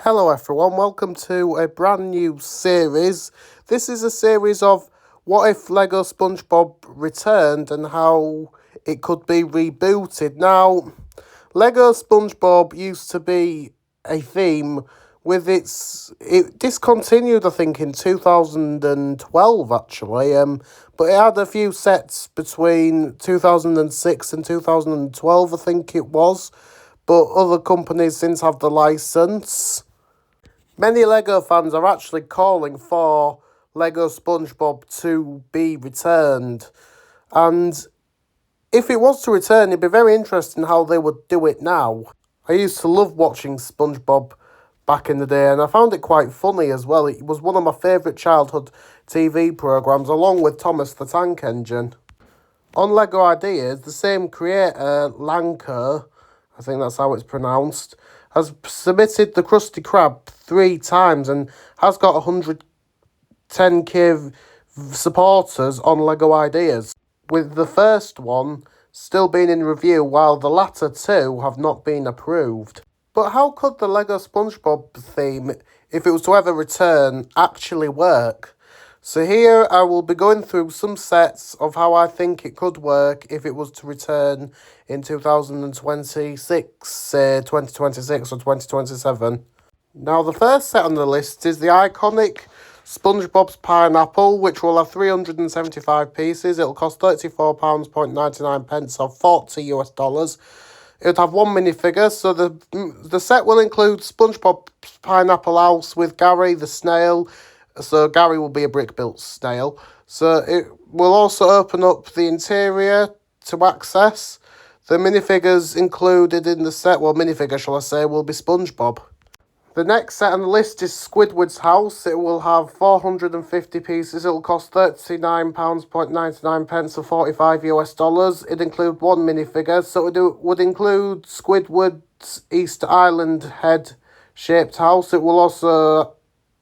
Hello everyone, welcome to a brand new series. This is a series of what if Lego SpongeBob returned and how it could be rebooted. Now, Lego SpongeBob used to be a theme it discontinued I think in 2012 actually, but it had a few sets between 2006 and 2012 I think it was, but other companies since have the license. Many Lego fans are actually calling for Lego SpongeBob to be returned. And if it was to return, it'd be very interesting how they would do it now. I used to love watching SpongeBob back in the day, and I found it quite funny as well. It was one of my favourite childhood TV programmes, along with Thomas the Tank Engine. On Lego Ideas, the same creator, Lanker, I think that's how it's pronounced, has submitted the Krusty Krab 3 times and has got 110k supporters on Lego Ideas, with the first one still being in review while the latter 2 have not been approved. But how could the Lego SpongeBob theme, if it was to ever return, actually work? So here I will be going through some sets of how I think it could work if it was to return in 2026, say 2026 or 2027. Now the first set on the list is the iconic SpongeBob's Pineapple, which will have 375 pieces. It'll cost £34.99 or 40 US dollars. It would have one minifigure, so the set will include SpongeBob's Pineapple House with Gary the snail. So Gary will be a brick-built snail. So it will also open up the interior to access. The minifigures included in the set, minifigure shall I say, will be SpongeBob. The next set on the list is Squidward's House. It will have 450 pieces. It will cost £39.99 or 45 US dollars. It'd include one minifigure, so it would include Squidward's Easter Island head-shaped house. It will also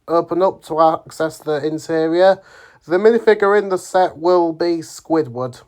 open up to access the interior. The minifigure in the set will be Squidward.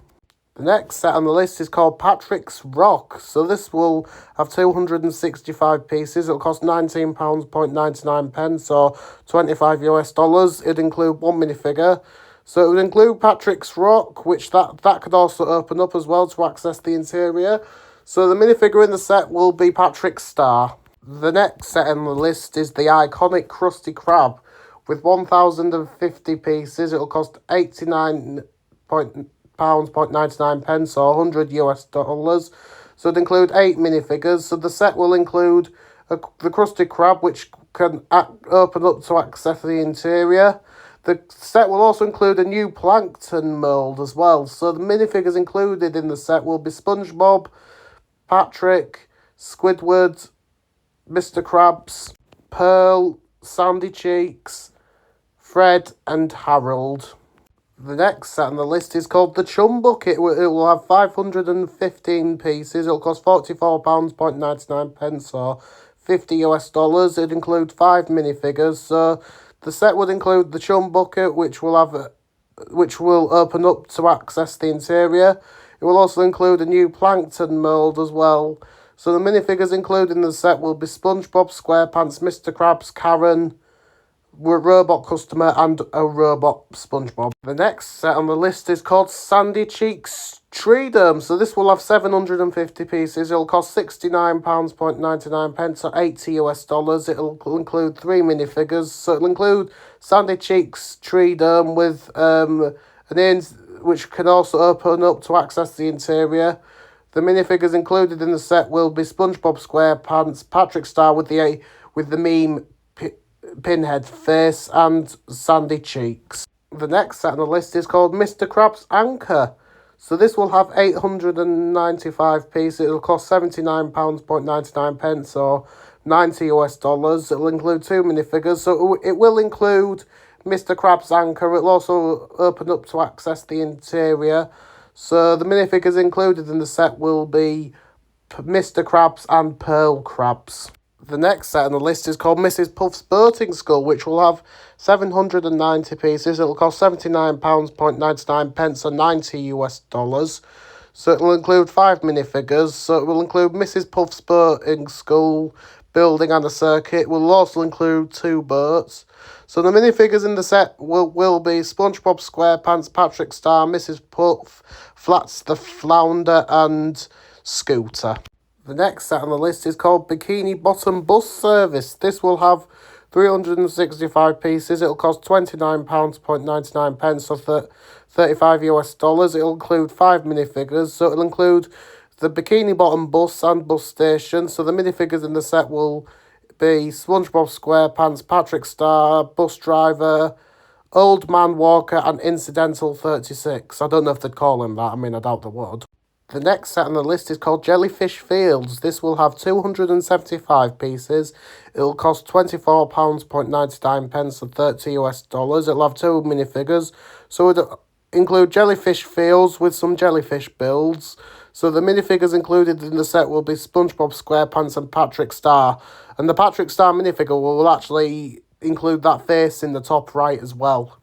The next set on the list is called Patrick's Rock. So this will have 265 pieces. It'll cost £19.99 or 25 US dollars. It'd include one minifigure. So it would include Patrick's Rock, which that could also open up as well to access the interior. So the minifigure in the set will be Patrick's Star. The next set on the list is the iconic Krusty Krab. With 1,050 pieces, it'll cost £89.99 or 100 US dollars. So it'd include 8 minifigures. So the set will include the Krusty Krab, which can open up to access the interior. The set will also include a new plankton mould as well. So the minifigures included in the set will be SpongeBob, Patrick, Squidward, Mr. Krabs, Pearl, Sandy Cheeks, Fred and Harold. The next set on the list is called the Chum Bucket. It will have 515 pieces. It'll cost £44.99 or 50 US dollars. It'd include 5 minifigures. So the set would include the Chum Bucket, which will open up to access the interior. It will also include a new plankton mould as well. So the minifigures included in the set will be SpongeBob SquarePants, Mr. Krabs, Karen, robot customer, and a robot SpongeBob. The next set on the list is called Sandy Cheeks Tree Dome. So this will have 750 pieces. It'll cost £69.99 or 80 US dollars. It'll include 3 minifigures. So it'll include Sandy Cheeks Tree Dome with an end which can also open up to access the interior. The minifigures included in the set will be SpongeBob SquarePants, Patrick Star with the meme pinhead face, and Sandy Cheeks. The next set on the list is called Mr. Krabs Anchor. So this will have 895 pieces. It'll cost £79.99 or 90 US dollars. It'll include 2 minifigures. So it will include Mr. Krabs Anchor. It'll also open up to access the interior. So the minifigures included in the set will be Mr. Krabs and Pearl Krabs. The next set on the list is called Mrs. Puff's Boating School, which will have 790 pieces. It'll cost £79.99 or 90 US dollars. So it will include 5 minifigures. So it will include Mrs. Puff's Boating School, building and a circuit. Will also include 2 boats. So the minifigures in the set will be SpongeBob SquarePants, Patrick Star, Mrs. Puff, Flats the Flounder, and Scooter. The next set on the list is called Bikini Bottom Bus Service. This will have 365 pieces. It'll cost £29.99 or 35 US dollars. It'll include 5 minifigures. So it'll include the Bikini Bottom bus and bus station. So the minifigures in the set will be SpongeBob SquarePants, Patrick Star, Bus Driver, Old Man Walker, and Incidental 36. I don't know if they'd call him that. I mean, I doubt they would. The next set on the list is called Jellyfish Fields. This will have 275 pieces. It'll cost £24.99 or 30 US dollars. It'll have 2 minifigures. So it'll include Jellyfish Fields with some jellyfish builds. So the minifigures included in the set will be SpongeBob SquarePants and Patrick Star. And the Patrick Star minifigure will actually include that face in the top right as well.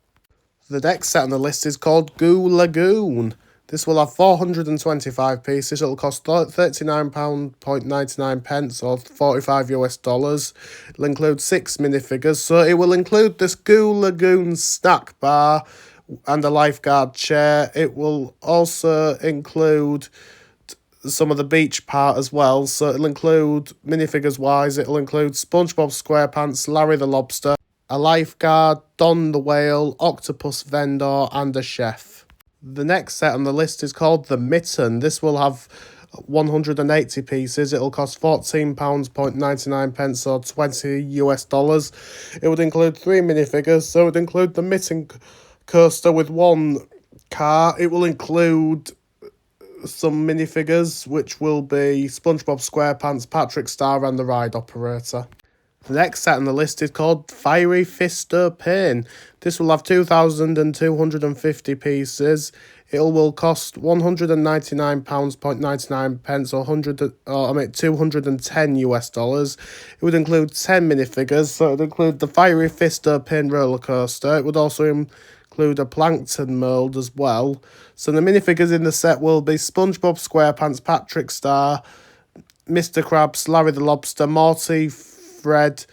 The next set on the list is called Goo Lagoon. This will have 425 pieces. It'll cost £39.99 or 45 US dollars. It'll include 6 minifigures. So it will include this Goo Lagoon snack bar and a lifeguard chair. It will also include some of the beach part as well. So it'll include, minifigures wise, it'll include SpongeBob SquarePants, Larry the Lobster, a lifeguard, Don the Whale, Octopus Vendor, and a chef. The next set on the list is called The Mitten. This will have 180 pieces. It'll cost £14.99 or 20 US dollars. It would include 3 minifigures. So it would include the Mitten coaster with 1 car. It will include some minifigures, which will be SpongeBob SquarePants, Patrick Star, and the ride operator. The next set on the list is called Fiery Fister Pain. This will have 2,250 pieces. It will cost £199.99 or 210 US dollars. It would include 10 minifigures, so it would include the Fiery Fister Pain roller coaster. It would also include a plankton mold as well. So the minifigures in the set will be SpongeBob SquarePants, Patrick Star, Mr. Krabs, Larry the Lobster, Morty, Fred,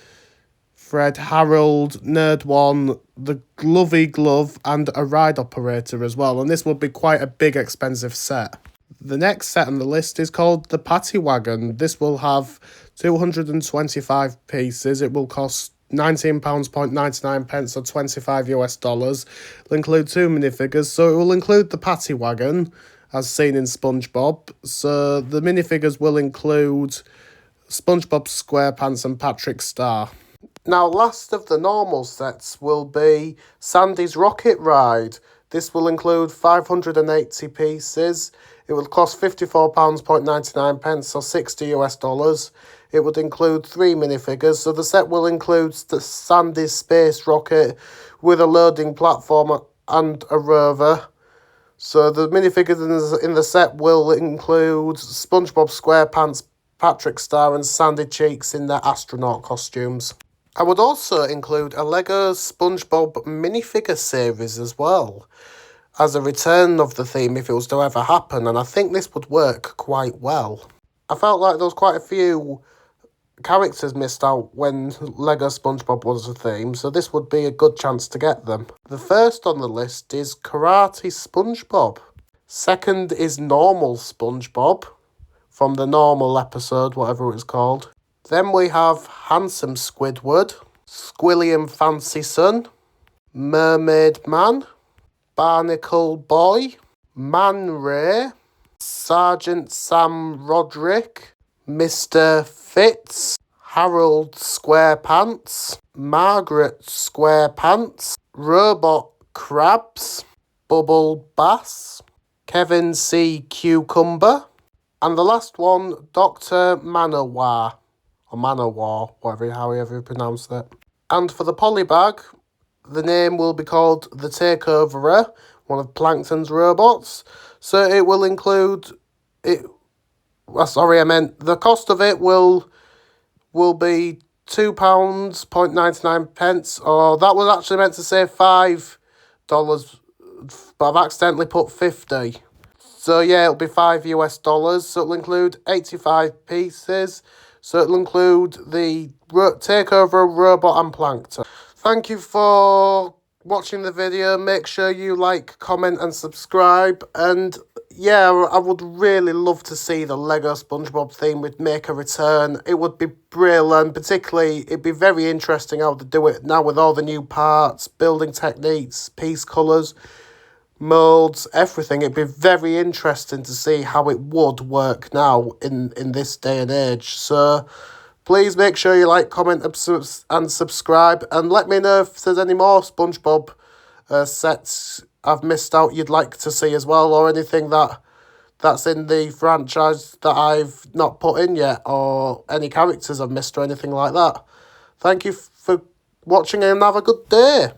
Harold, Nerd One, the Glovey Glove, and a ride operator as well. And this would be quite a big, expensive set. The next set on the list is called the Patty Wagon. This will have 225 pieces. It will cost £19.99 or 25 US dollars. It'll include 2 minifigures. So it will include the Patty Wagon, as seen in SpongeBob. So the minifigures will include SpongeBob SquarePants and Patrick Star. Now, last of the normal sets will be Sandy's Rocket Ride. This will include 580 pieces. It will cost £54.99 or 60 US dollars. It would include 3 minifigures. So the set will include the Sandy's Space Rocket with a loading platform and a rover. So the minifigures in the set will include SpongeBob SquarePants, Patrick Star, and Sandy Cheeks in their astronaut costumes. I would also include a Lego SpongeBob minifigure series as well, as a return of the theme if it was to ever happen, and I think this would work quite well. I felt like there was quite a few characters missed out when Lego SpongeBob was a theme, so this would be a good chance to get them. The first on the list is Karate SpongeBob. Second is Normal SpongeBob, from the normal episode, whatever it was called. Then we have Handsome Squidward, Squilliam Fancy Son, Mermaid Man, Barnacle Boy, Man Ray, Sergeant Sam Roderick, Mr. Fitz, Harold Squarepants, Margaret Squarepants, Robot Crabs, Bubble Bass, Kevin C. Cucumber, and the last one, Dr. Manowar, or Manowar, however you pronounce it. And for the polybag, the name will be called the Takeoverer, one of Plankton's robots. So it will include the cost of it will be £2.99, or that was actually meant to say $5, but I've accidentally put 50. So yeah, it'll be $5 US. So it'll include 85 pieces. So it'll include the Takeover Robot and Plankton. Thank you for watching the video. Make sure you like, comment and subscribe. And yeah, I would really love to see the Lego SpongeBob theme would make a return. It would be brilliant. Particularly, it'd be very interesting how to do it now with all the new parts, building techniques, piece colours, moulds, everything. It'd be very interesting to see how it would work now in this day and age. So please make sure you like, comment and subscribe, and let me know if there's any more SpongeBob sets I've missed out you'd like to see as well, or anything that's in the franchise that I've not put in yet, or any characters I've missed or anything like that. Thank you for watching and have a good day.